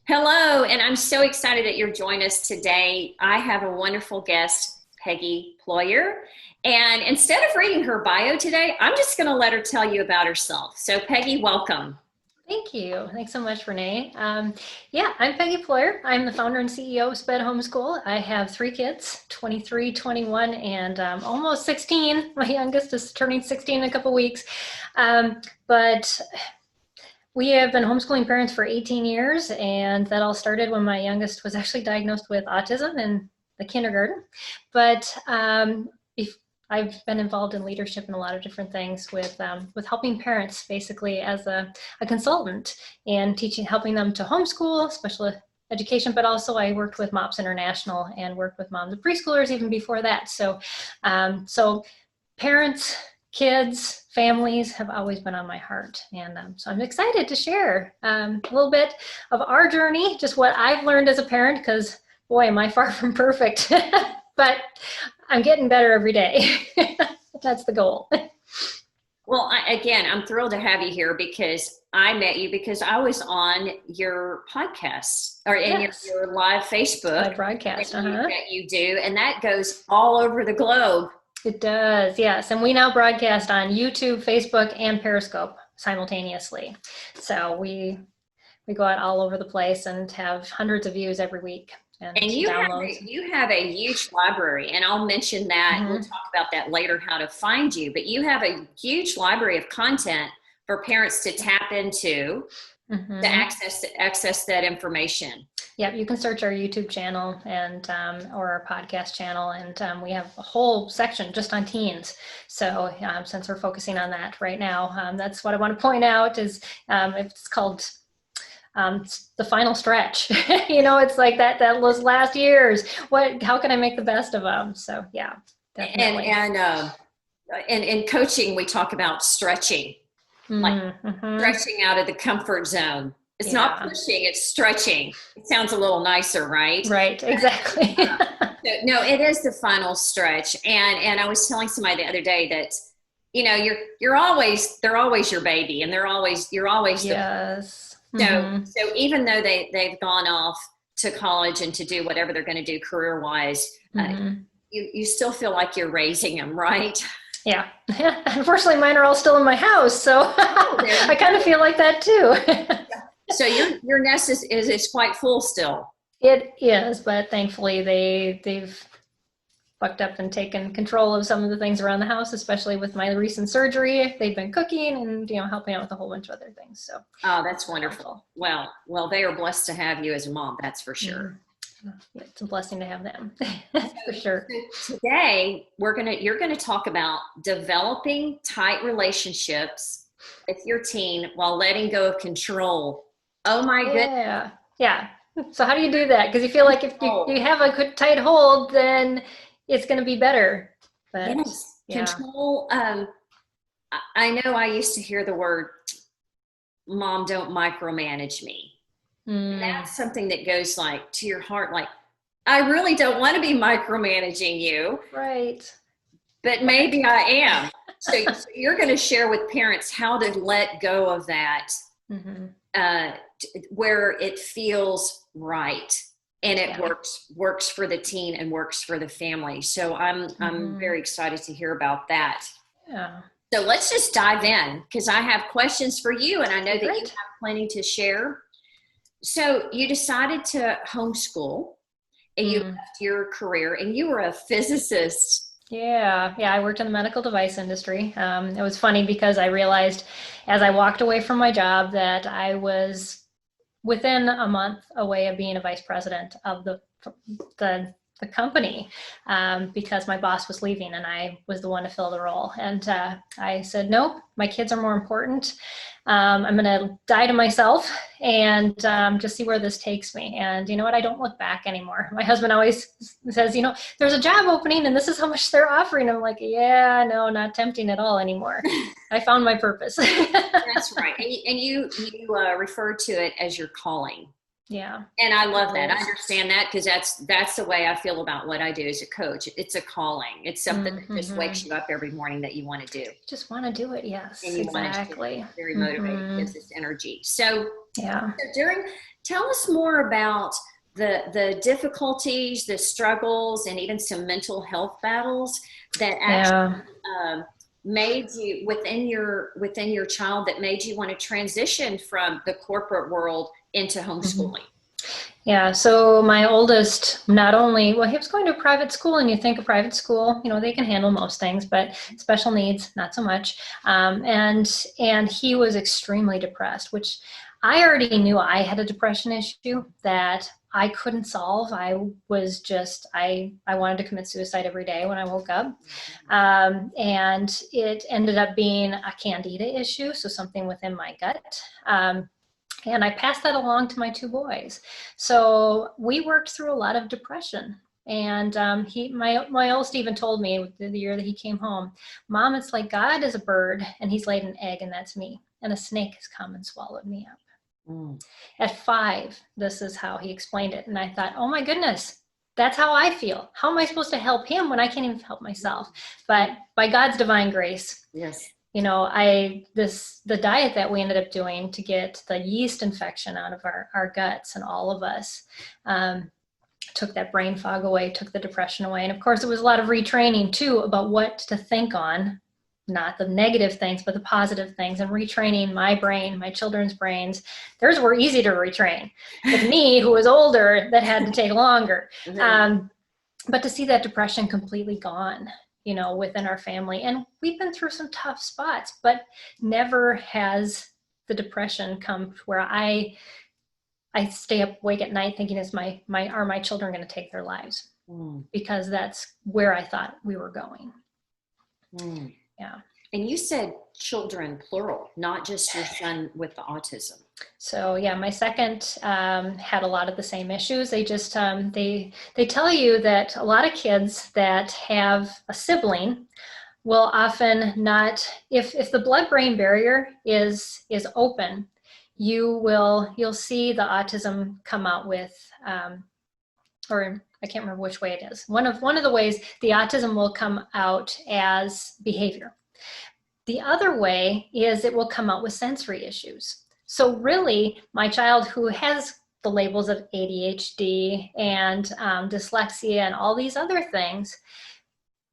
Hello, and I'm so excited that you're joining us today. I have a wonderful guest, Peggy Ployhar. And instead of reading her bio today, I'm just going to let her tell you about herself. So, Peggy, welcome. Thank you. Thanks so much, Renee. Yeah, I'm Peggy Ployhar. I'm the founder and CEO of SPED Homeschool. I have three kids, 23, 21, and almost 16. My youngest is turning 16 in a couple weeks. But we have been homeschooling parents for 18 years, and that all started when my youngest was actually diagnosed with autism in the kindergarten. But if I've been involved in leadership in a lot of different things with helping parents, basically as a consultant, and helping them to homeschool, special education, but also I worked with MOPS International and worked with moms and preschoolers even before that. So parents, kids, families have always been on my heart. And so I'm excited to share a little bit of our journey, just what I've learned as a parent, because boy, am I far from perfect, but I'm getting better every day. That's the goal. Well, I'm thrilled to have you here because I met you because I was on your podcast or in your live Facebook live broadcast that you do, and that goes all over the globe. It does, yes. And we now broadcast on YouTube, Facebook, and Periscope simultaneously. So we go out all over the place and have hundreds of views every week. And you have a huge library, and I'll mention that. We'll talk about that later, how to find you. But you have a huge library of content for parents to tap into to access that information. Yeah, you can search our YouTube channel and or our podcast channel, and we have a whole section just on teens. So since we're focusing on that right now, that's what I want to point out is it's called the final stretch. It's like that those last years. How can I make the best of them? So yeah, definitely. And in coaching, we talk about stretching, like stretching out of the comfort zone. It's not pushing, it's stretching. It sounds a little nicer, right? Right, exactly. No, it is the final stretch. And I was telling somebody the other day that, they're always your baby, and you're always yes. So even though they've gone off to college and to do whatever they're going to do career-wise, you still feel like you're raising them, right? Yeah. Unfortunately, mine are all still in my house, so I kind of feel like that too. So your nest is quite full still. It is, but thankfully they've fucked up and taken control of some of the things around the house, especially with my recent surgery. They've been cooking and helping out with a whole bunch of other things. So that's wonderful. Well, they are blessed to have you as a mom, that's for sure. Yeah, it's a blessing to have them. For sure. So today you're gonna talk about developing tight relationships with your teen while letting go of control. Oh my goodness. Yeah. So how do you do that? Because you feel like if you have a good tight hold, then it's going to be better. But yes, control. I know I used to hear the word, "Mom, don't micromanage me." And that's something that goes like to your heart. Like, I really don't want to be micromanaging you. Right. But maybe I am. So you're going to share with parents how to let go of that. Where it feels right and it works for the teen and works for the family. So I'm very excited to hear about that. Yeah. So let's just dive in, because I have questions for you, and I know that you have plenty to share. So you decided to homeschool, and you left your career, and you were a physicist. Yeah, I worked in the medical device industry. It was funny because I realized as I walked away from my job that I was within a month away of being a vice president of the company, because my boss was leaving and I was the one to fill the role. And I said, nope, my kids are more important. I'm going to die to myself and just see where this takes me. And you know what? I don't look back anymore. My husband always says, there's a job opening and this is how much they're offering. I'm like, yeah, no, not tempting at all anymore. I found my purpose. That's right. And you refer to it as your calling. Yeah. And I love that. I understand that, because that's the way I feel about what I do as a coach. It's a calling. It's something that just wakes you up every morning that you want to do. You just want to do it. Yes, and you exactly. Want to very motivated, gives us energy. So yeah. So Tell us more about the difficulties, the struggles, and even some mental health battles that actually made you within your child, that made you want to transition from the corporate world into homeschooling. Yeah, so my oldest, not only, well, he was going to a private school, and you think a private school, you know, they can handle most things, but special needs, not so much. And he was extremely depressed, which I already knew I had a depression issue that I couldn't solve. I was just, I wanted to commit suicide every day when I woke up. And it ended up being a candida issue, so something within my gut. And I passed that along to my two boys. So we worked through a lot of depression. And my oldest even told me the year that he came home, Mom, it's like God is a bird and he's laid an egg, and that's me. And a snake has come and swallowed me up. At 5, this is how he explained it. And I thought, oh my goodness, that's how I feel. How am I supposed to help him when I can't even help myself? But by God's divine grace, yes, you know, the diet that we ended up doing to get the yeast infection out of our guts and all of us, took that brain fog away, took the depression away. And of course, it was a lot of retraining too about what to think on, not the negative things, but the positive things, and retraining my brain, my children's brains. Theirs were easy to retrain. With me, who was older, that had to take longer. But to see that depression completely gone, you know, within our family. And we've been through some tough spots, but never has the depression come where I stay up awake at night thinking, are my children going to take their lives? Because that's where I thought we were going. Yeah. And you said children, plural, not just your son with the autism. So yeah, my second had a lot of the same issues. They just, they tell you that a lot of kids that have a sibling will often not, if the blood-brain barrier is open, you'll see the autism come out with, or I can't remember which way it is. One of the ways the autism will come out as behavior. The other way is it will come out with sensory issues. So really, my child who has the labels of ADHD and dyslexia and all these other things,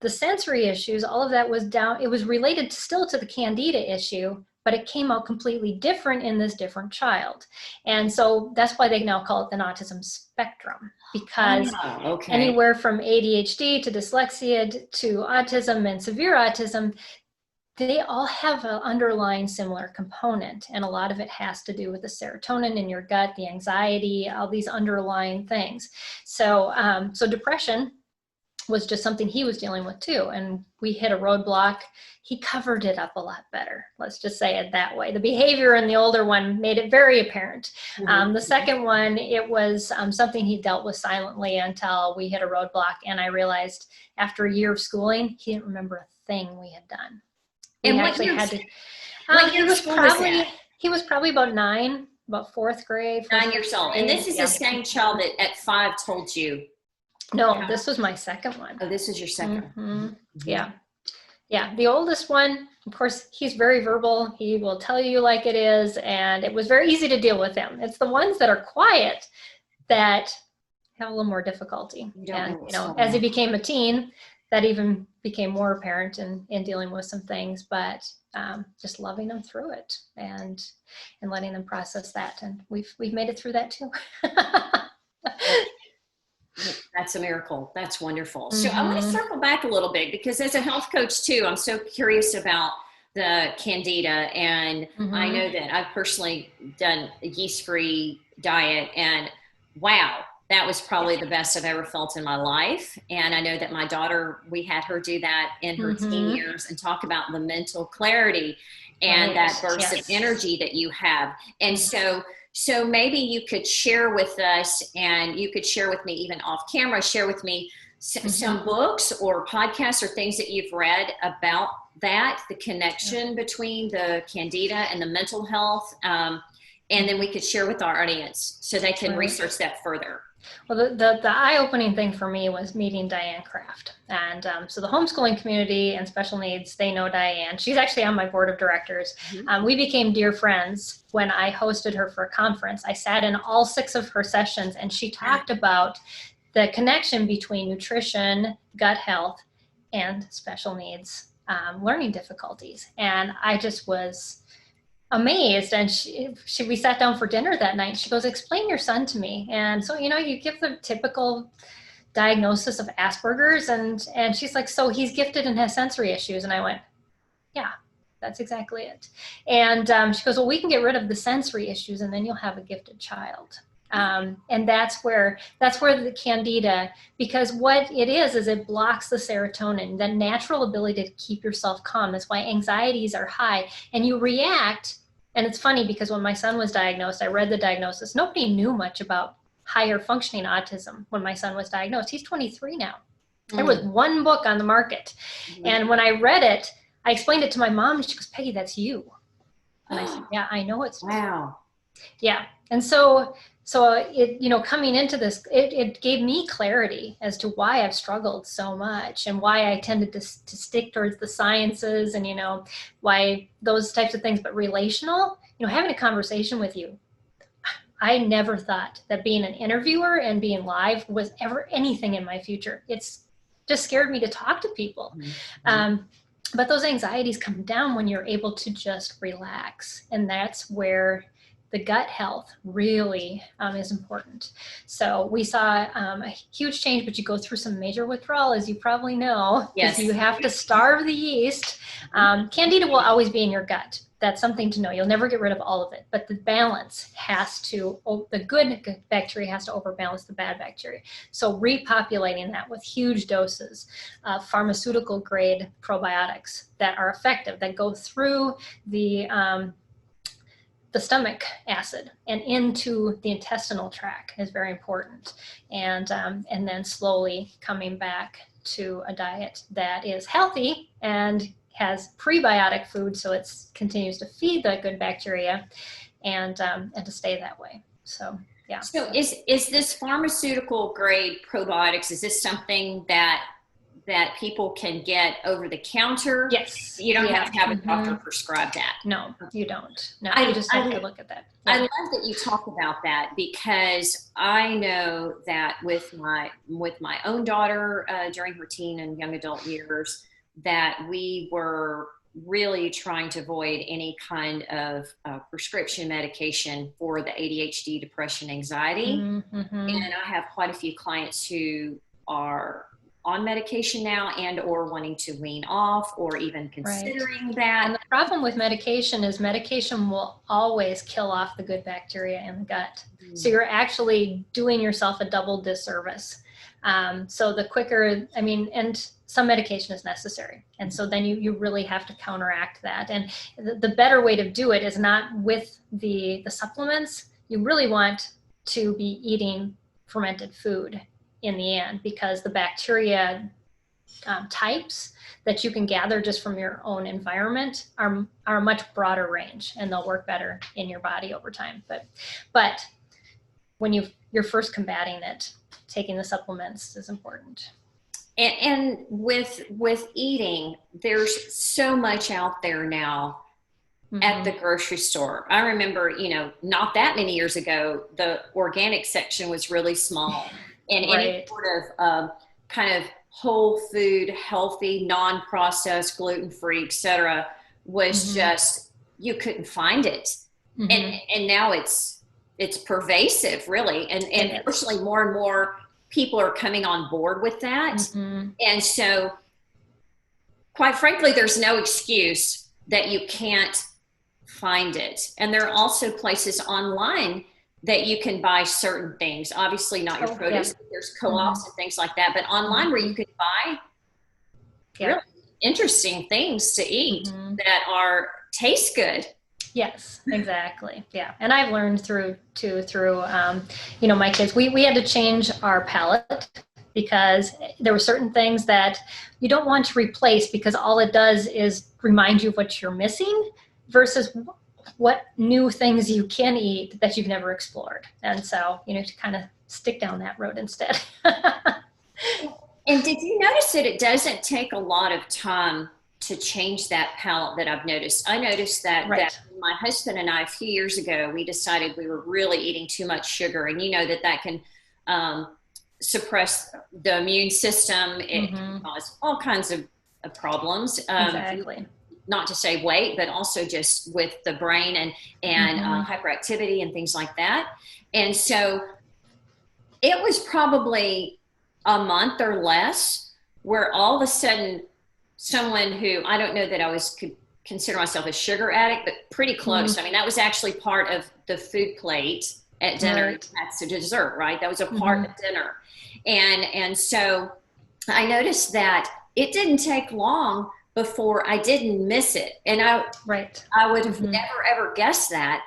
the sensory issues, all of that was down. It was related still to the candida issue, but it came out completely different in this different child. And so that's why they now call it an autism spectrum, because anywhere from ADHD to dyslexia to autism and severe autism, they all have an underlying similar component. And a lot of it has to do with the serotonin in your gut, the anxiety, all these underlying things. So, so depression was just something he was dealing with too. And we hit a roadblock. He covered it up a lot better. Let's just say it that way. The behavior in the older one made it very apparent. The second one, it was something he dealt with silently until we hit a roadblock. And I realized after a year of schooling, he didn't remember a thing we had done. And what year he was probably about 9, about 4th grade. 9 years old. And this is the same child that at 5 told you. No, this was my second one. Oh, this is your second. Yeah. Yeah. The oldest one, of course, he's very verbal. He will tell you like it is. And it was very easy to deal with him. It's the ones that are quiet that have a little more difficulty. And, you know, as he became a teen, that even became more apparent in dealing with some things, but just loving them through it and letting them process that. And we've made it through that too. That's a miracle. That's wonderful. So I want to circle back a little bit, because as a health coach too, I'm so curious about the candida. And I know that I've personally done a yeast-free diet, and wow, that was probably the best I've ever felt in my life. And I know that my daughter, we had her do that in her teen years and talk about the mental clarity and that burst of energy that you have. And so maybe you could share with us, and you could share with me even off camera, share with me some books or podcasts or things that you've read about that, the connection between the candida and the mental health. And then we could share with our audience so they can research that further. Well, the eye-opening thing for me was meeting Diane Kraft. And so the homeschooling community and special needs, they know Diane. She's actually on my board of directors. Mm-hmm. We became dear friends when I hosted her for a conference. I sat in all 6 of her sessions, and she talked about the connection between nutrition, gut health, and special needs learning difficulties. And I just was amazed. And we sat down for dinner that night. She goes, explain your son to me. And so, you give the typical diagnosis of Asperger's, and she's like, so he's gifted and has sensory issues. And I went, yeah, that's exactly it. And she goes, well, we can get rid of the sensory issues and then you'll have a gifted child. And that's where the candida, because what it is it blocks the serotonin, the natural ability to keep yourself calm. That's why anxieties are high and you react. And it's funny because when my son was diagnosed, I read the diagnosis. Nobody knew much about higher functioning autism when my son was diagnosed. He's 23 now. There was one book on the market. And when I read it, I explained it to my mom and she goes, Peggy, that's you. And I said, yeah, I know it's wow. Yeah. And so it, coming into this, it gave me clarity as to why I've struggled so much and why I tended to stick towards the sciences and, why those types of things, but relational, having a conversation with you. I never thought that being an interviewer and being live was ever anything in my future. It's just scared me to talk to people. But those anxieties come down when you're able to just relax. And that's where the gut health really is important. So we saw a huge change, but you go through some major withdrawal, as you probably know, because you have to starve the yeast. Candida will always be in your gut. That's something to know. You'll never get rid of all of it, but the balance the good bacteria has to overbalance the bad bacteria. So repopulating that with huge doses of pharmaceutical grade probiotics that are effective, that go through the stomach acid and into the intestinal tract is very important. And then slowly coming back to a diet that is healthy and has prebiotic food, so it continues to feed the good bacteria and to stay that way. So yeah. So is this pharmaceutical grade probiotics, is this something that people can get over the counter? Yes. You don't have to have a doctor prescribe that. No, you don't. No, you just have to look at that. I love that you talk about that, because I know that with my own daughter during her teen and young adult years, that we were really trying to avoid any kind of prescription medication for the ADHD, depression, anxiety. And I have quite a few clients who are on medication now and or wanting to wean off or even considering that. And the problem with medication is medication will always kill off the good bacteria in the gut. So you're actually doing yourself a double disservice. So the quicker, and some medication is necessary. And so then you really have to counteract that. And the better way to do it is not with the supplements. You really want to be eating fermented food in the end, because the bacteria types that you can gather just from your own environment are a much broader range, and they'll work better in your body over time. But when you're first combating it, taking the supplements is important. And with eating, there's so much out there now at the grocery store. I remember, not that many years ago, the organic section was really small. And any sort of kind of whole food, healthy, non-processed, gluten-free, et cetera, was just, you couldn't find it. And now it's pervasive, really. And fortunately, more and more people are coming on board with that. And so, quite frankly, there's no excuse that you can't find it. And there are also places online that you can buy certain things. Obviously not your produce, but there's co-ops and things like that, but online where you can buy really interesting things to eat that taste good. Yes, exactly. Yeah. And I've learned through my kids, we had to change our palate, because there were certain things that you don't want to replace, because all it does is remind you of what you're missing, versus what new things you can eat that you've never explored. And so, to kind of stick down that road instead. And did you notice that it doesn't take a lot of time to change that palate that I've noticed? I noticed that, Right. that my husband and I, a few years ago, we decided we were really eating too much sugar. And that can suppress the immune system. It can cause all kinds of problems. Exactly. Not to say weight, but also just with the brain and hyperactivity and things like that. And so it was probably a month or less where all of a sudden someone who, I don't know that I could consider myself a sugar addict, but pretty close. I mean, that was actually part of the food plate at dinner. Right. That's a dessert, right? That was a part of dinner. And so I noticed that it didn't take long before I didn't miss it. And I would have never, ever guessed that.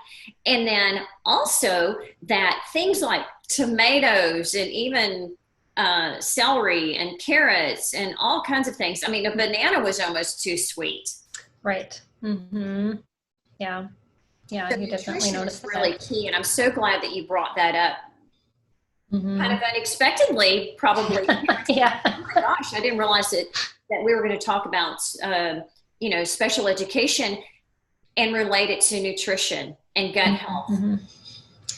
And then also that things like tomatoes and even celery and carrots and all kinds of things. I mean, a banana was almost too sweet. Right. Yeah. Yeah, so you definitely noticed that. Really key. And I'm so glad that you brought that up. Kind of unexpectedly, probably. Yeah. Oh my gosh, I didn't realize that we were going to talk about, special education and relate it to nutrition and gut health.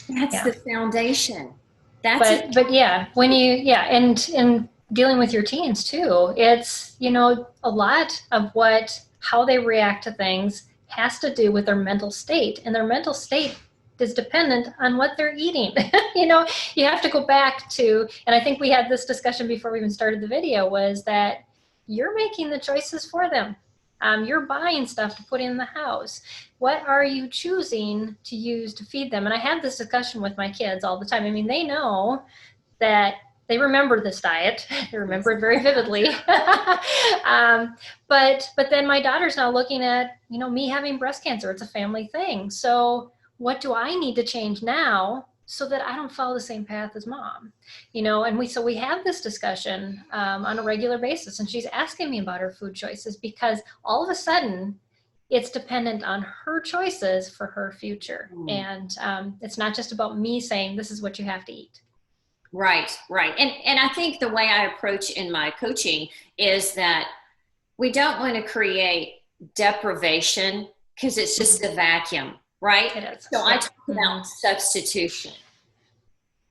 That's the foundation. But yeah, when and dealing with your teens too, it's, a lot of how they react to things has to do with their mental state, and their mental state is dependent on what they're eating. You have to go back to, and I think we had this discussion before we even started the video, was that you're making the choices for them. You're buying stuff to put in the house. What are you choosing to use to feed them? And I have this discussion with my kids all the time. I mean, they know that they remember this diet. They remember it very vividly. But then my daughter's now looking at, me having breast cancer. It's a family thing. So what do I need to change now so that I don't follow the same path as mom? And we have this discussion on a regular basis, and she's asking me about her food choices because all of a sudden it's dependent on her choices for her future. And it's not just about me saying, this is what you have to eat. Right. And I think the way I approach in my coaching is that we don't want to create deprivation because it's just a vacuum, right? It is. So I talk about substitution.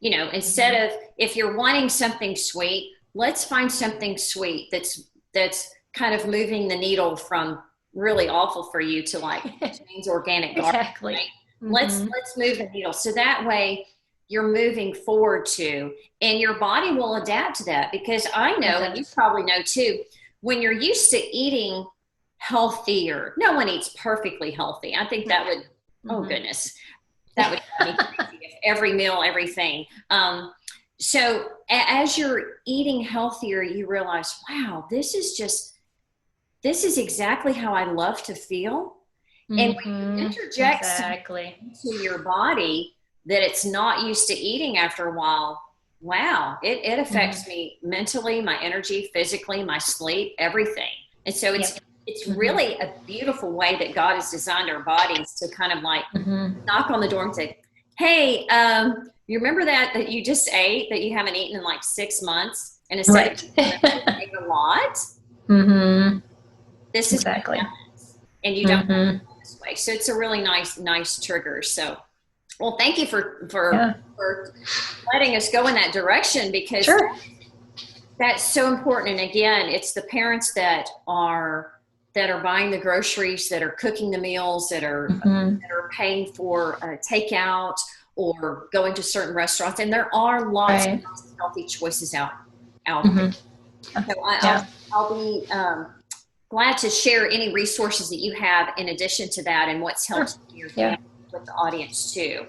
Instead of, if you're wanting something sweet, let's find something sweet that's kind of moving the needle from really awful for you to like Jane's organic garden. Exactly. Right? Let's move the needle. So that way you're moving forward to, and your body will adapt to that, because I know, and you probably know too, when you're used to eating healthier, no one eats perfectly healthy. I think that would, oh goodness, that would be crazy if every meal, everything. So as you're eating healthier, you realize, wow, this is exactly how I love to feel. And when you interject something into your body that it's not used to eating after a while, wow, it affects me mentally, my energy, physically, my sleep, everything. And so it's really a beautiful way that God has designed our bodies to kind of like knock on the door and say, hey, you remember that you just ate that you haven't eaten in like 6 months? And instead of eating a lot, this is exactly. And you don't do this way. So it's a really nice trigger. So, well, thank you for letting us go in that direction, because that's so important. And again, it's the parents that are buying the groceries, that are cooking the meals, that are paying for takeout or going to certain restaurants. And there are lots of healthy choices out there. So I'll be glad to share any resources that you have in addition to that, and what's helped your family with the audience too.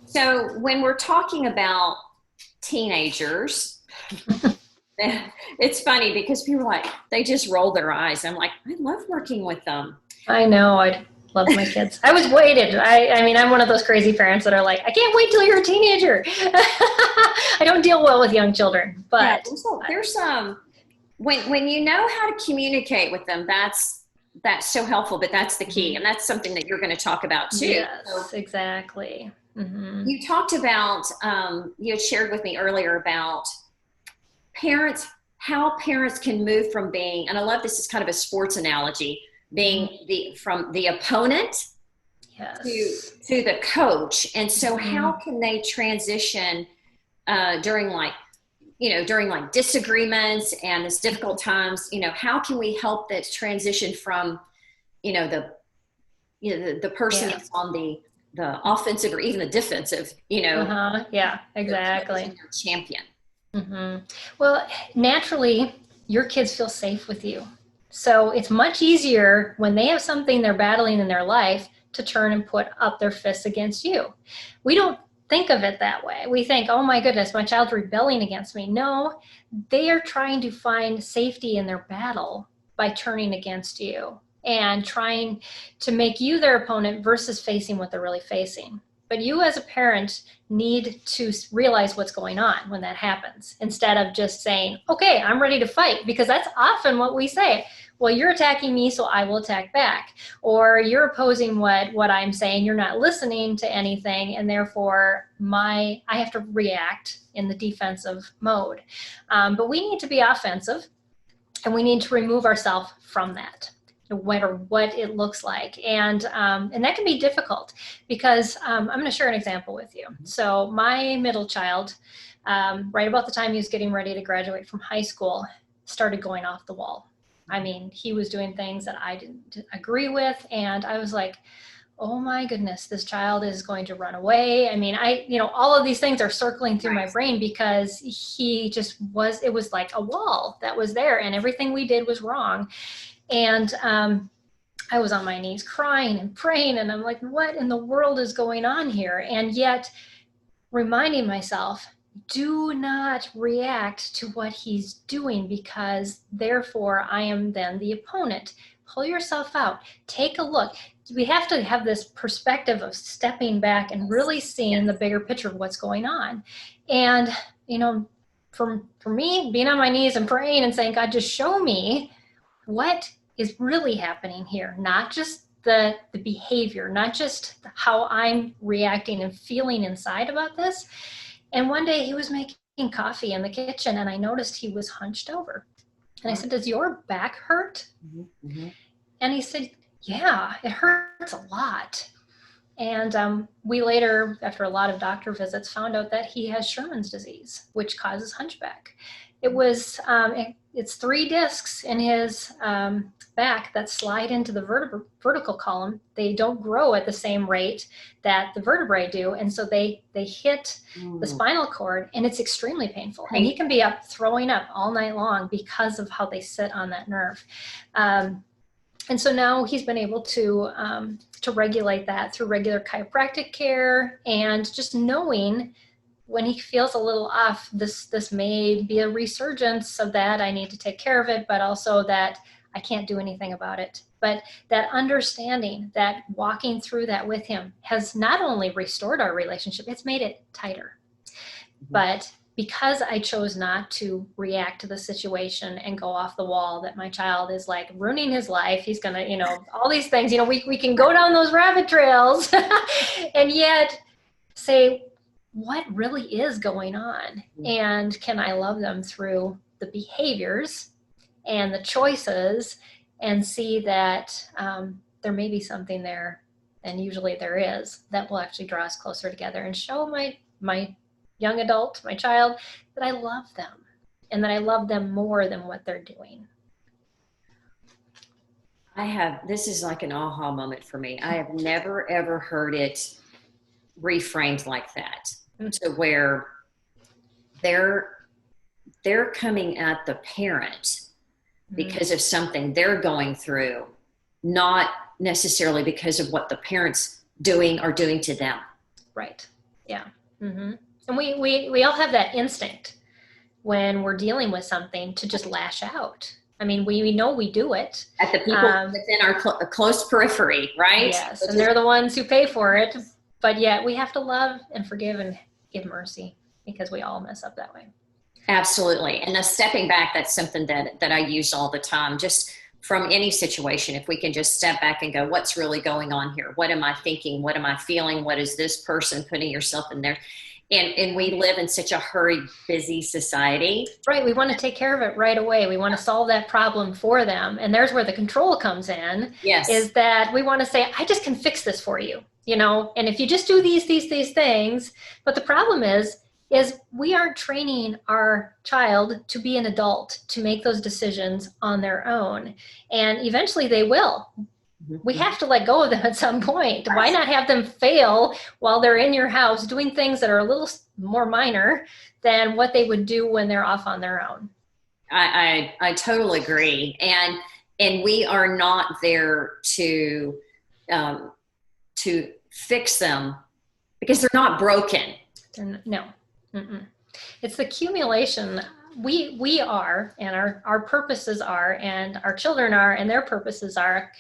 So when we're talking about teenagers, it's funny because people are like, they just roll their eyes. I'm like, I love working with them. I know. I love my kids. I was weighted. I mean, I'm one of those crazy parents that are like, I can't wait till you're a teenager. I don't deal well with young children, but there's some, when you know how to communicate with them, that's That's so helpful, but that's the key. And that's something that you're going to talk about too. Yes, so, exactly. Mm-hmm. You talked about, you had shared with me earlier about parents, how parents can move from being, and I love this is kind of a sports analogy, being from the opponent to the coach. And so how can they transition during disagreements and this difficult times, how can we help that transition from, the person that's on the offensive or even the defensive, Yeah, exactly. Your champion. Well, naturally, your kids feel safe with you. So it's much easier when they have something they're battling in their life to turn and put up their fists against you. We don't think of it that way. We think, oh my goodness, my child's rebelling against me. No, they are trying to find safety in their battle by turning against you and trying to make you their opponent versus facing what they're really facing. But you as a parent need to realize what's going on when that happens, instead of just saying, okay, I'm ready to fight, because that's often what we say. Well, you're attacking me, so I will attack back. Or you're opposing what I'm saying, you're not listening to anything, and therefore I have to react in the defensive mode. But we need to be offensive, and we need to remove ourselves from that, no matter what it looks like. And that can be difficult because I'm going to share an example with you. So my middle child, right about the time he was getting ready to graduate from high school, started going off the wall. I mean, he was doing things that I didn't agree with. And I was like, oh my goodness, this child is going to run away. I mean, all of these things are circling through my brain because it was like a wall that was there and everything we did was wrong. And I was on my knees crying and praying, and I'm like, what in the world is going on here? And yet reminding myself, do not react to what he's doing, because therefore I am then the opponent. Pull yourself out. Take a look. We have to have this perspective of stepping back and really seeing the bigger picture of what's going on. And, for me, being on my knees and praying and saying, God, just show me what is really happening here, not just the behavior, not just how I'm reacting and feeling inside about this. And one day he was making coffee in the kitchen, and I noticed he was hunched over. And I said, does your back hurt? Mm-hmm. And he said, yeah, it hurts a lot. And we later, after a lot of doctor visits, found out that he has Sherman's disease, which causes hunchback. It was, it's 3 discs in his back that slide into the vertical column. They don't grow at the same rate that the vertebrae do. And so they hit the spinal cord, and it's extremely painful. And he can be up throwing up all night long because of how they sit on that nerve. And so now he's been able to regulate that through regular chiropractic care, and just knowing when he feels a little off, this may be a resurgence of that. I need to take care of it, but also that I can't do anything about it. But that understanding, that walking through that with him has not only restored our relationship, it's made it tighter. Mm-hmm. But because I chose not to react to the situation and go off the wall, that my child is like ruining his life, he's going to, all these things, we can go down those rabbit trails and yet say, what really is going on? And can I love them through the behaviors and the choices, and see that there may be something there, and usually there is, that will actually draw us closer together and show my young adult, my child, that I love them and that I love them more than what they're doing. This is like an aha moment for me. I have never, ever heard it reframed like that, to where they're coming at the parent because of something they're going through, not necessarily because of what the parent's doing or doing to them. Right. Yeah. Mm-hmm. And we all have that instinct when we're dealing with something to just lash out. I mean, we know we do it. At the people within our close periphery, right? Yes, and they're the ones who pay for it. But yet we have to love and forgive and give mercy, because we all mess up that way. Absolutely. And the stepping back, that's something that I use all the time. Just from any situation, if we can just step back and go, what's really going on here? What am I thinking? What am I feeling? What is this person putting yourself in there? And we live in such a hurried, busy society. Right. We want to take care of it right away. We want to solve that problem for them. And there's where the control comes in. Yes. Is that we want to say, I just can fix this for you, and if you just do these things. But the problem is we aren't training our child to be an adult, to make those decisions on their own. And eventually they will. We have to let go of them at some point. Why not have them fail while they're in your house doing things that are a little more minor than what they would do when they're off on their own? I totally agree. And we are not there to fix them because they're not broken. No. Mm-mm. It's the accumulation. We are, and our purposes are, and our children are, and their purposes are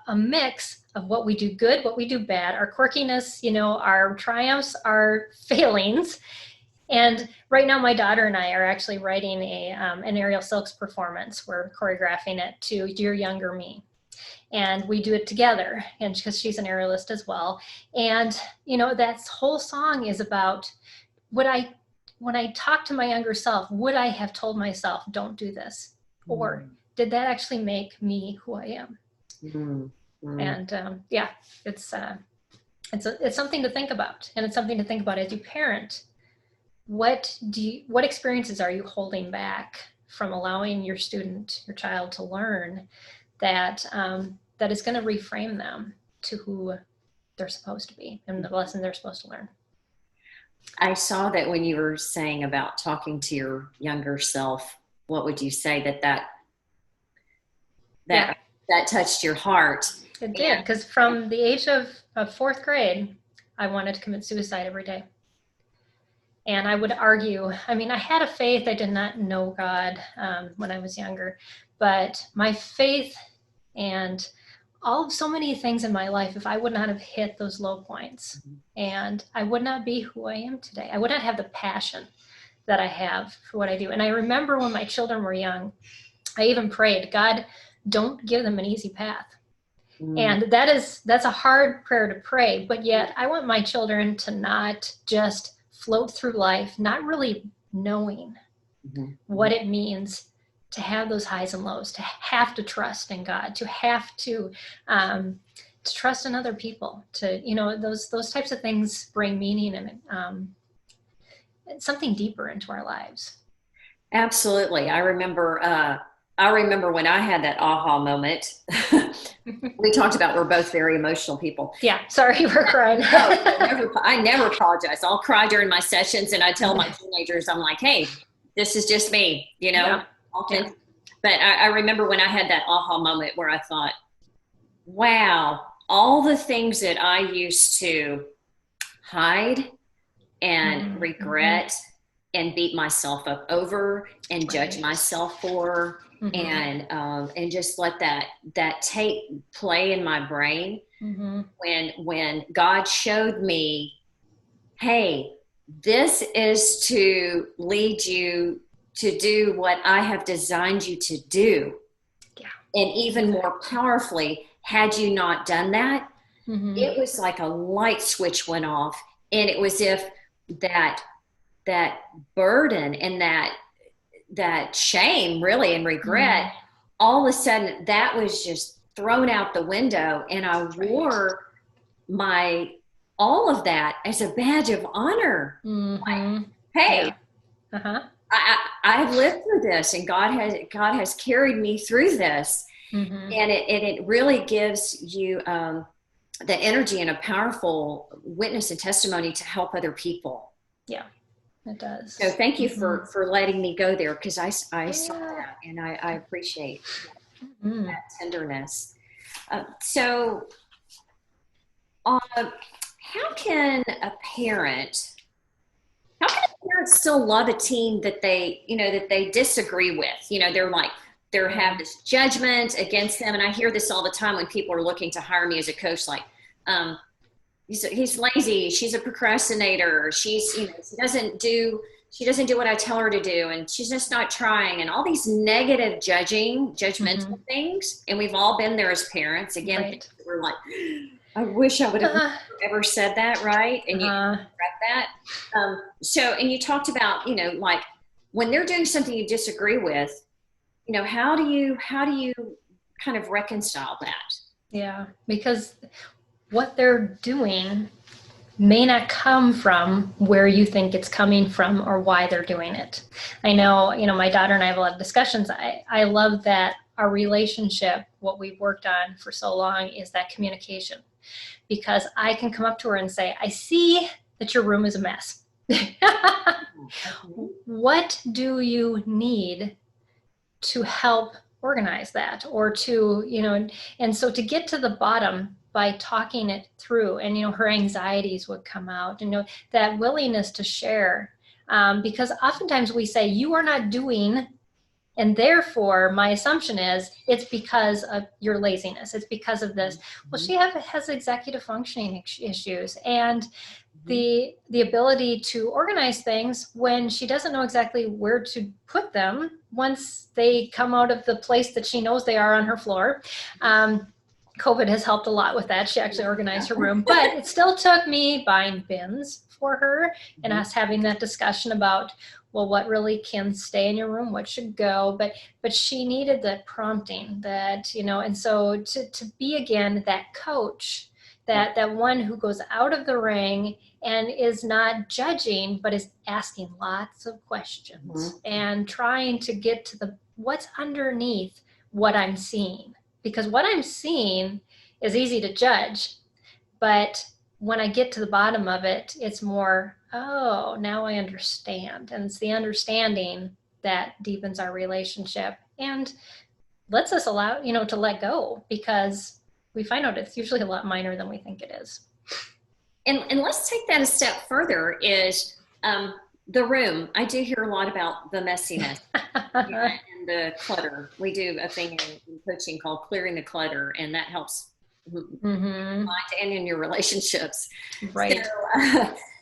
a mix of what we do good, what we do bad, our quirkiness, our triumphs, our failings. And right now, my daughter and I are actually writing an Aerial Silks performance. We're choreographing it to Dear Younger Me. And we do it together, and because she's an aerialist as well. And, that whole song is about when I talk to my younger self, would I have told myself, don't do this? Or did that actually make me who I am? And it's something to think about, and it's something to think about as you parent. What experiences are you holding back from allowing your child to learn that is going to reframe them to who they're supposed to be and the lesson they're supposed to learn? I saw that when you were saying about talking to your younger self, what would you say that touched your heart? It did, because from the age of fourth grade, I wanted to commit suicide every day. And I would argue, I had a faith. I did not know God when I was younger, but my faith and so many things in my life, if I would not have hit those low points, and I would not be who I am today. I would not have the passion that I have for what I do. And I remember when my children were young, I even prayed, God, don't give them an easy path. And that's a hard prayer to pray, but yet I want my children to not just float through life, not really knowing what it means to have those highs and lows, to have to trust in God, to have to trust in other people, those types of things bring meaning and something deeper into our lives. Absolutely. I remember when I had that aha moment. We talked about we're both very emotional people. Yeah, sorry you were crying. No, I never apologize. I'll cry during my sessions, and I tell my teenagers, I'm like, hey, this is just me, Yeah. Yeah. But I remember when I had that aha moment where I thought, wow, all the things that I used to hide and regret and beat myself up over and judge myself for, and just let that tape play in my brain. When God showed me, hey, this is to lead you to do what I have designed you to do. Yeah. And even more powerfully, had you not done that, it was like a light switch went off, and it was if that burden and that shame really and regret, all of a sudden that was just thrown out the window, and I wore all of that as a badge of honor. Like, hey, I've lived through this, and God has carried me through this. And it really gives you the energy and a powerful witness and testimony to help other people. Yeah, it does. So thank you for letting me go there, because I saw that, and I appreciate that tenderness. So how can a parent still love a teen that they disagree with? They have this judgment against them. And I hear this all the time when people are looking to hire me as a coach, like, he's lazy, she's a procrastinator, she's, she doesn't do what I tell her to do, and she's just not trying, and all these negative judgmental things. And we've all been there as parents. Again, Right. we're like, I wish I would have ever said that, right? And you regret that. And you talked about, like when they're doing something you disagree with, how do you kind of reconcile that? Yeah, because what they're doing may not come from where you think it's coming from or why they're doing it. I know, my daughter and I have a lot of discussions. I love that our relationship, what we've worked on for so long, is that communication. Because I can come up to her and say, I see that your room is a mess. What do you need to help organize that, or to, and so to get to the bottom by talking it through, and, her anxieties would come out, and, that willingness to share. Because oftentimes we say, you are not doing, and therefore my assumption is it's because of your laziness. It's because of this. Well, she has executive functioning issues, and the ability to organize things when she doesn't know exactly where to put them once they come out of the place that she knows they are on her floor. COVID has helped a lot with that. She actually organized her room, but it still took me buying bins for her and us having that discussion about, well, what really can stay in your room, what should go, but she needed that prompting, that, and so to be, again, that coach, that one who goes out of the ring and is not judging, but is asking lots of questions and trying to get to what's underneath what I'm seeing. Because what I'm seeing is easy to judge, but when I get to the bottom of it, it's more, oh, now I understand. And it's the understanding that deepens our relationship and lets us allow, to let go, because we find out it's usually a lot minor than we think it is. And let's take that a step further, is the room. I do hear a lot about the messiness and the clutter. We do a thing in coaching called clearing the clutter, and that helps and in your relationships. Right.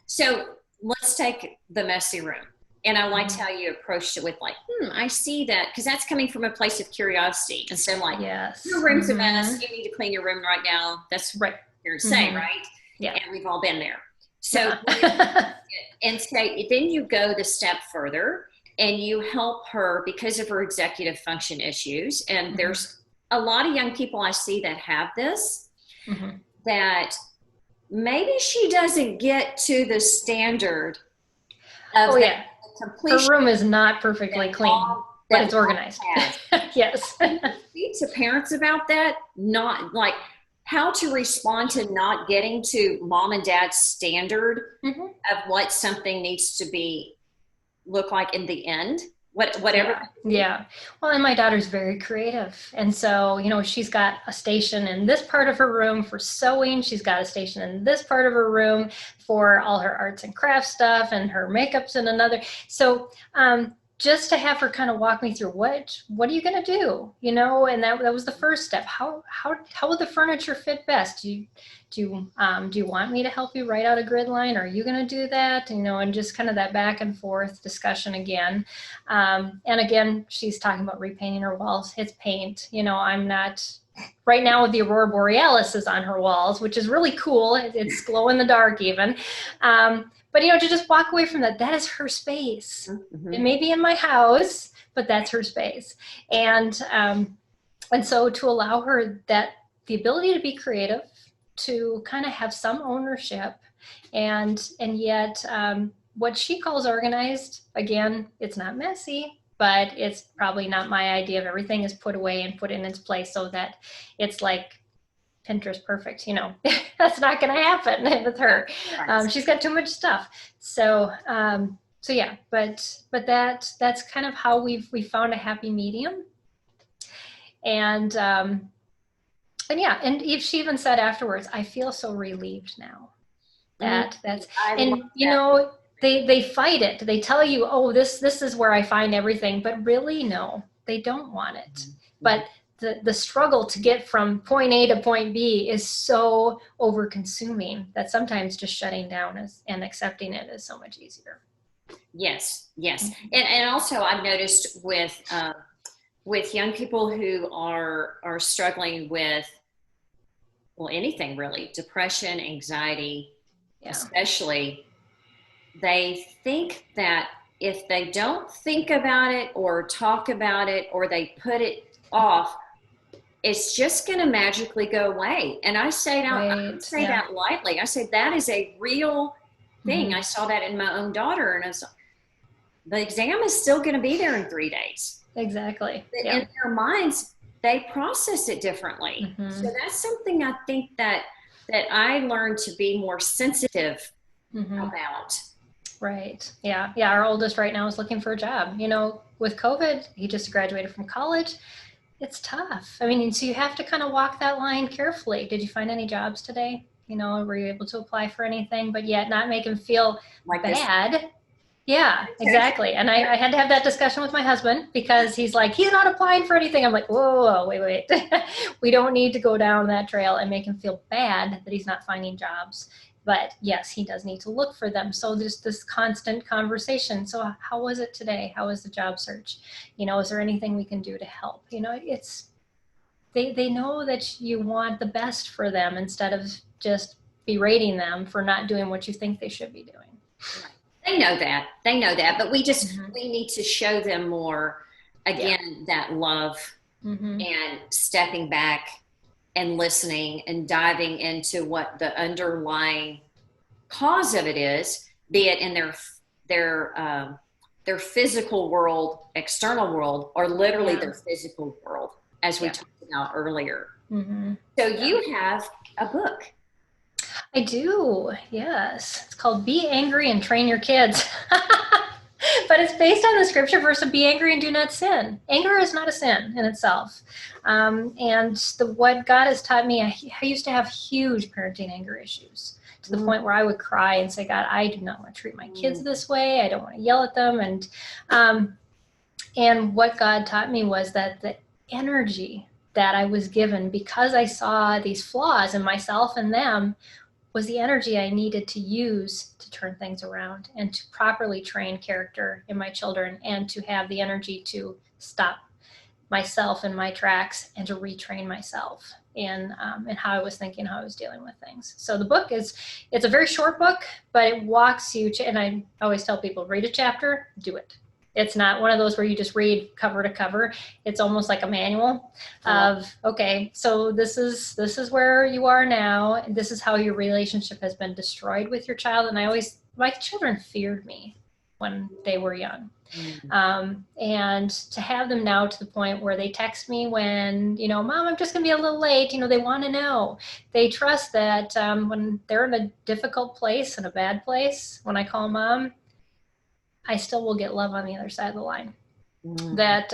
So let's take the messy room. And I liked how you approached it with like, I see that, because that's coming from a place of curiosity. And so like, yes, your room's a mess, you need to clean your room right now. That's right. You're saying, right? Yeah. And we've all been there. So, and say, then you go the step further and you help her because of her executive function issues. And there's a lot of young people I see that have this, that maybe she doesn't get to the standard of completion. Her room is not perfectly clean, but it's organized. Yes. Speak to parents about that, not like how to respond to not getting to mom and dad's standard of what something needs to be look like in the end. Whatever. Yeah. Well, and my daughter's very creative. And so, she's got a station in this part of her room for sewing. She's got a station in this part of her room for all her arts and crafts stuff, and her makeup's in another. So, just to have her kind of walk me through what are you going to do, and that was the first step. How would the furniture fit best? Do you want me to help you write out a grid line? Are you going to do that? And just kind of that back and forth discussion again. And again, she's talking about repainting her walls. It's paint. I'm not right now with the Aurora Borealis is on her walls, which is really cool. It's glow in the dark even. But, to just walk away from that is her space. It may be in my house, but that's her space. And so to allow her the ability to be creative, to kind of have some ownership, and yet what she calls organized, again, it's not messy, but it's probably not my idea of everything is put away and put in its place so that it's like Pinterest perfect, that's not going to happen with her. She's got too much stuff. So yeah, but that's kind of how we found a happy medium. And yeah, and she even said afterwards, I feel so relieved now. They fight it. They tell you, oh, this is where I find everything, but really, no, they don't want it. But the struggle to get from point A to point B is so over consuming that sometimes just shutting down and accepting it is so much easier. Yes. And also I've noticed with young people who are struggling with, well, anything really, depression, anxiety, especially, they think that if they don't think about it or talk about it or they put it off, it's just going to magically go away. And I say that lightly. I say that is a real thing. I saw that in my own daughter, and the exam is still going to be there in 3 days. Exactly. In their minds, they process it differently. So that's something I think that I learned to be more sensitive about. Right. Yeah. Our oldest right now is looking for a job. With COVID, he just graduated from college. It's tough. I mean, so you have to kind of walk that line carefully. Did you find any jobs today? Were you able to apply for anything, but yet not make him feel like bad? This. Yeah, exactly. And I had to have that discussion with my husband because he's like, he's not applying for anything. I'm like, whoa, wait. We don't need to go down that trail and make him feel bad that he's not finding jobs. But yes, he does need to look for them. So there's this constant conversation. So how was it today? How was the job search? Is there anything we can do to help? It's they know that you want the best for them instead of just berating them for not doing what you think they should be doing. They know that, but we need to show them more, again, that love and stepping back and listening and diving into what the underlying cause of it is, be it in their physical world, external world, or literally their physical world, as we talked about earlier. So you have a book. I do, yes. It's called Be Angry and Train Your Kids. But it's based on the scripture verse of be angry and do not sin. Anger is not a sin in itself. And what God has taught me, I used to have huge parenting anger issues to the point where I would cry and say, God, I do not want to treat my kids this way. I don't want to yell at them. And what God taught me was that the energy that I was given because I saw these flaws in myself and them was the energy I needed to use to turn things around and to properly train character in my children and to have the energy to stop myself in my tracks and to retrain myself in how I was thinking, how I was dealing with things. So the book it's a very short book, but it walks you and I always tell people, read a chapter, do it. It's not one of those where you just read cover to cover. It's almost like a manual of, okay, so this is where you are now. This is how your relationship has been destroyed with your child. And my children feared me when they were young. And to have them now to the point where they text me when, Mom, I'm just going to be a little late. They want to know. They trust that when they're in a difficult place, in a bad place, when I call Mom, I still will get love on the other side of the line. That's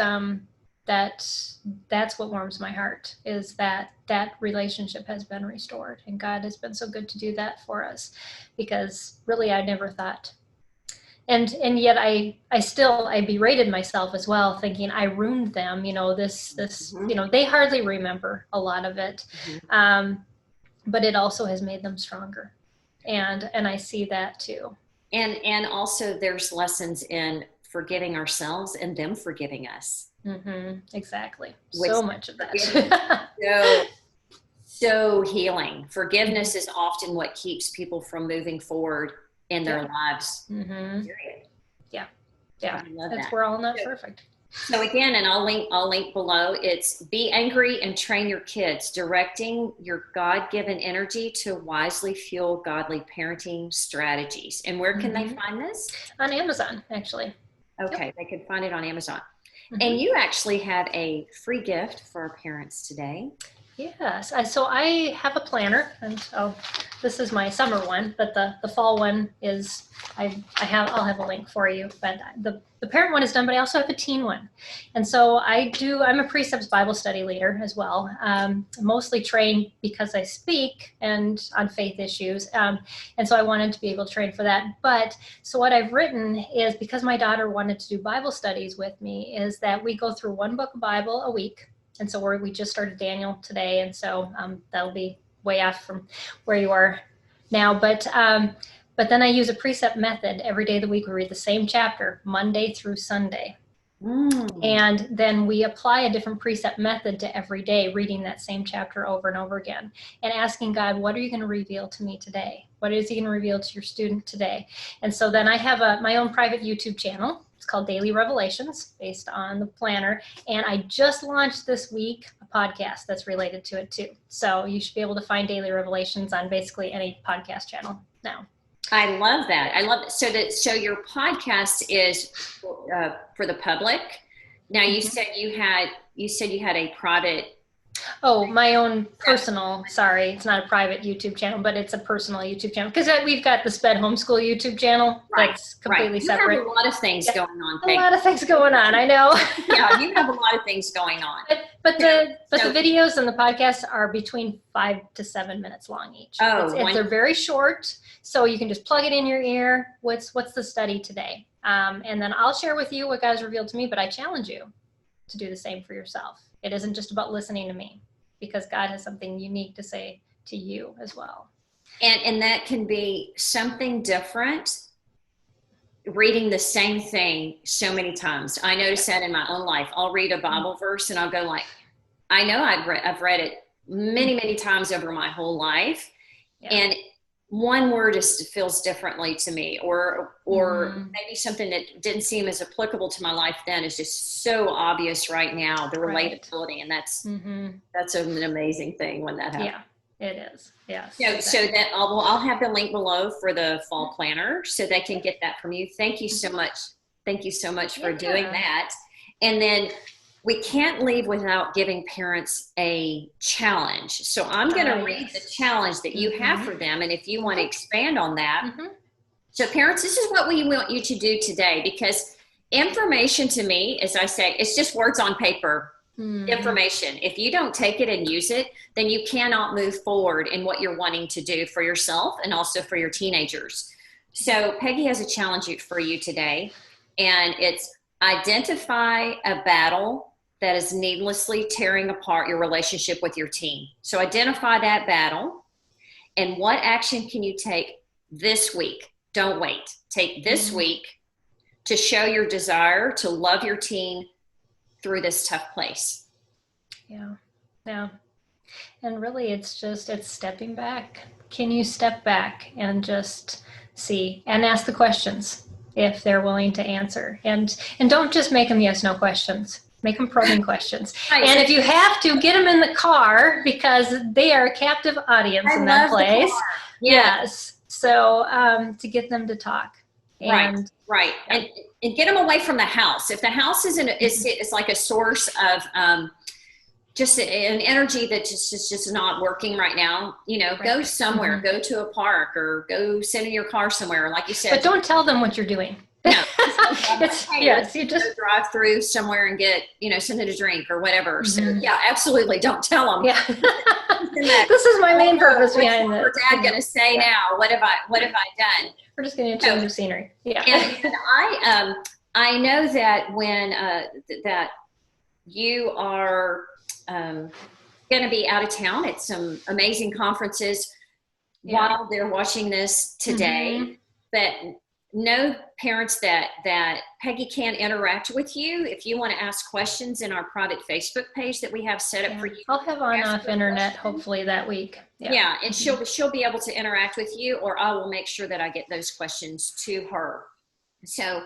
what warms my heart, is that relationship has been restored, and God has been so good to do that for us, because really I never thought, and yet I berated myself as well, thinking I ruined them. They hardly remember a lot of it, but it also has made them stronger, and I see that too. And also there's lessons in forgiving ourselves and them forgiving us. Exactly. So much of that. so healing. Forgiveness is often what keeps people from moving forward in their lives. Period. Yeah. We're all not perfect. So again, and I'll link below, it's Be Angry and Train Your Kids, directing your God-given energy to wisely fuel godly parenting strategies. And where can they find this? On Amazon, actually. Okay, They can find it on Amazon. And you actually have a free gift for our parents today. Yes, so I have a planner, and this is my summer one, but the fall one is I'll have a link for you. But the parent one is done, but I also have a teen one, and so I'm a Precepts Bible study leader as well. Mostly trained because I speak and on faith issues, and so I wanted to be able to train for that. But so what I've written is, because my daughter wanted to do Bible studies with me, is that we go through one book of Bible a week. And so we just started Daniel today. And so that'll be way off from where you are now. But then I use a precept method every day of the week. We read the same chapter, Monday through Sunday. And then we apply a different precept method to every day, reading that same chapter over and over again and asking God, what are you going to reveal to me today? What is he going to reveal to your student today? And so then I have my own private YouTube channel. It's called Daily Revelations, based on the planner. And I just launched this week a podcast that's related to it too. So you should be able to find Daily Revelations on basically any podcast channel now. I love that. I love it. So your podcast is for the public. Now you said you had a private. Oh, my own personal, sorry, it's not a private YouTube channel, but it's a personal YouTube channel, because we've got the SPED Homeschool YouTube channel that's completely separate. You have a lot of things going on. A lot of things going on, I know. Yeah, you have a lot of things going on. But the videos and the podcasts are between 5 to 7 minutes long each. They're very short, so you can just plug it in your ear. What's the study today? And then I'll share with you what God has revealed to me, but I challenge you to do the same for yourself. It isn't just about listening to me, because God has something unique to say to you as well. And that can be something different, reading the same thing so many times. I notice that in my own life. I'll read a Bible verse and I'll go like, I know I've read it many, many times over my whole life. Yeah. And one word feels differently to me, or maybe something that didn't seem as applicable to my life then is just so obvious right now, the relatability. And that's an amazing thing when that happens. Yeah, it is. Yes. So that I'll have the link below for the fall planner so they can get that from you. Thank you so much. Thank you so much for doing that. And then we can't leave without giving parents a challenge. So I'm going to read the challenge that you have for them. And if you want to expand on that. So parents, this is what we want you to do today, because information to me, as I say, it's just words on paper. Information. If you don't take it and use it, then you cannot move forward in what you're wanting to do for yourself and also for your teenagers. So Peggy has a challenge for you today, and it's identify a battle that is needlessly tearing apart your relationship with your teen. So identify that battle, and what action can you take this week? Don't wait. Take this week to show your desire to love your teen through this tough place. Yeah. And really it's stepping back. Can you step back and just see and ask the questions if they're willing to answer? And don't just make them yes, no questions. Make them probing questions. And if you have to, get them in the car, because they are a captive audience in that place. Yes. So to get them to talk. And, right. And get them away from the house. If the house is like a source of just an energy that just not working right now, go somewhere, go to a park, or go sit in your car somewhere, like you said. But don't tell them what you're doing. No, you just drive through somewhere and get, something to drink or whatever. So absolutely. Don't tell them. Yeah. This is my main purpose behind this. What's Dad going to say now? What have I done? We're just going to change the scenery. Yeah. And I know that when, that you are, going to be out of town at some amazing conferences while they're watching this today, but know, parents, that Peggy can interact with you if you want to ask questions in our private Facebook page that we have set up for you. I'll have on-off internet hopefully that week. And she'll be able to interact with you, or I will make sure that I get those questions to her. So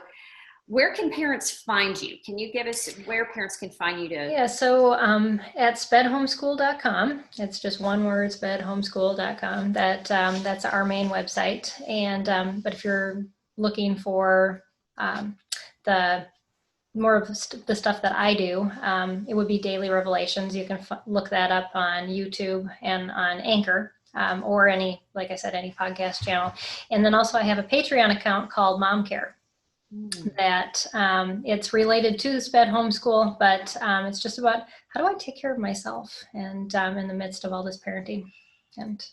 where can parents find you? Can you give us where parents can find you to? So at spedhomeschool.com, it's just one word, spedhomeschool.com. That's our main website. And but if you're looking for the more of the stuff that I do, it would be Daily Revelations. You can look that up on YouTube and on Anchor, or any podcast channel. And then also I have a Patreon account called Mom Care. That it's related to the SPED homeschool, but it's just about how do I take care of myself and in the midst of all this parenting and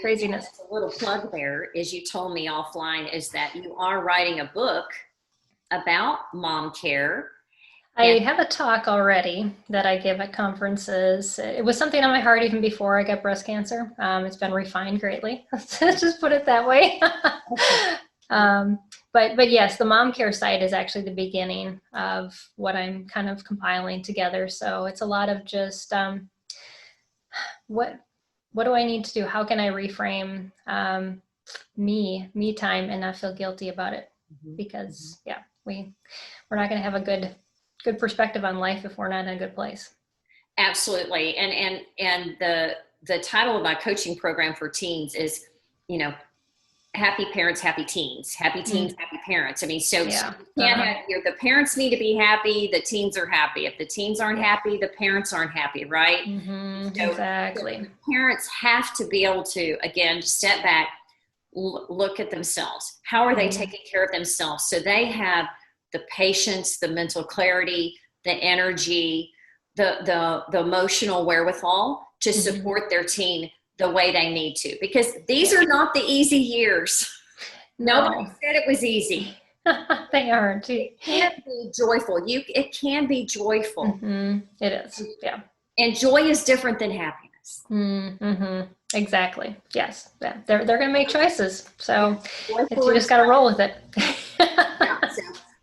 craziness. A little plug there, as you told me offline, is that you are writing a book about mom care, I have a talk already that I give at conferences. It was something on my heart even before I got breast cancer. It's been refined greatly. Let's just put it that way. But yes, the mom care site is actually the beginning of what I'm kind of compiling together. So it's a lot of just what do I need to do? How can I reframe me time and not feel guilty about it? Because we're not going to have a good perspective on life if we're not in a good place. Absolutely. And the title of my coaching program for teens is, happy parents, happy teens, happy teens, happy parents. I mean, so you can't have the parents need to be happy, the teens are happy. If the teens aren't happy, the parents aren't happy, right? Exactly. So parents have to be able to, again, step back, look at themselves. How are they taking care of themselves? So they have the patience, the mental clarity, the energy, the emotional wherewithal to support their teen the way they need to, because these are not the easy years. Nobody said it was easy. They aren't. It can be joyful. It can be joyful. It is. Yeah. And joy is different than happiness. Exactly. Yes. Yeah. They're going to make choices. So you just got to roll with it.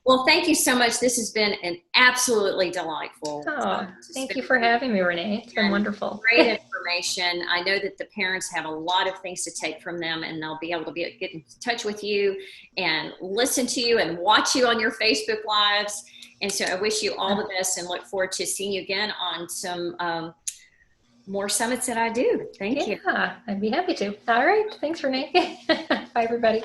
Well, thank you so much. This has been an absolutely delightful. Thank you for having me, Renee. It's been wonderful. Great information. I know that the parents have a lot of things to take from them, and they'll be able to get in touch with you and listen to you and watch you on your Facebook Lives. And so I wish you all the best and look forward to seeing you again on some more summits that I do. Thank you. Yeah, I'd be happy to. All right. Thanks, Renee. Bye, everybody.